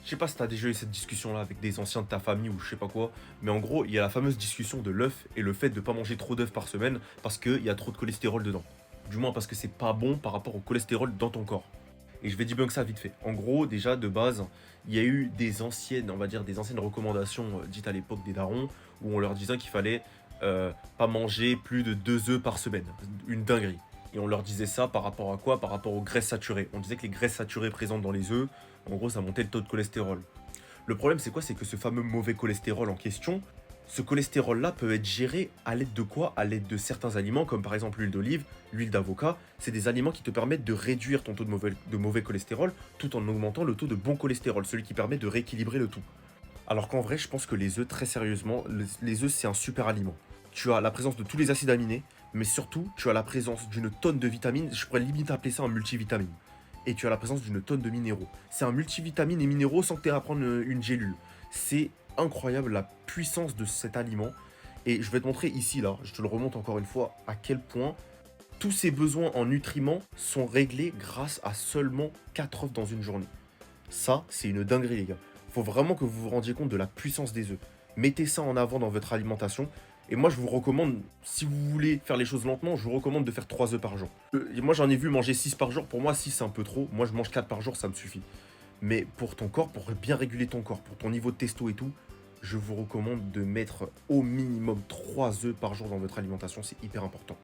Je sais pas si tu as déjà eu cette discussion-là avec des anciens de ta famille ou je sais pas quoi, mais en gros, il y a la fameuse discussion de l'œuf et le fait de pas manger trop d'œufs par semaine parce qu'il y a trop de cholestérol dedans. Du moins parce que c'est pas bon par rapport au cholestérol dans ton corps. Et je vais debunk ça vite fait. En gros, déjà de base, il y a eu des anciennes, on va dire, des anciennes recommandations dites à l'époque des darons, où on leur disait qu'il fallait pas manger plus de 2 œufs par semaine. Une dinguerie. Et on leur disait ça par rapport à quoi? Par rapport aux graisses saturées. On disait que les graisses saturées présentes dans les œufs, en gros, ça montait le taux de cholestérol. Le problème, c'est quoi? C'est que ce fameux mauvais cholestérol en question, ce cholestérol-là peut être géré à l'aide de quoi? À l'aide de certains aliments, comme par exemple l'huile d'olive, l'huile d'avocat. C'est des aliments qui te permettent de réduire ton taux de mauvais cholestérol tout en augmentant le taux de bon cholestérol, celui qui permet de rééquilibrer le tout. Alors qu'en vrai, je pense que les œufs, très sérieusement, les œufs, c'est un super aliment. Tu as la présence de tous les acides aminés, mais surtout, tu as la présence d'une tonne de vitamines. Je pourrais limite appeler ça un multivitamine. Et tu as la présence d'une tonne de minéraux. C'est un multivitamine et minéraux sans que tu aies à prendre une gélule. C'est incroyable la puissance de cet aliment. Et je vais te montrer ici, là, je te le remonte encore une fois, à quel point tous ces besoins en nutriments sont réglés grâce à seulement 4 œufs dans une journée. Ça, c'est une dinguerie, les gars. Faut vraiment que vous vous rendiez compte de la puissance des œufs. Mettez ça en avant dans votre alimentation. Et moi, je vous recommande, si vous voulez faire les choses lentement, je vous recommande de faire 3 œufs par jour. Moi, j'en ai vu manger 6 par jour. Pour moi, 6, c'est un peu trop. Moi, je mange 4 par jour, ça me suffit. Mais pour ton corps, pour bien réguler ton corps, pour ton niveau de testo et tout, je vous recommande de mettre au minimum 3 œufs par jour dans votre alimentation. C'est hyper important.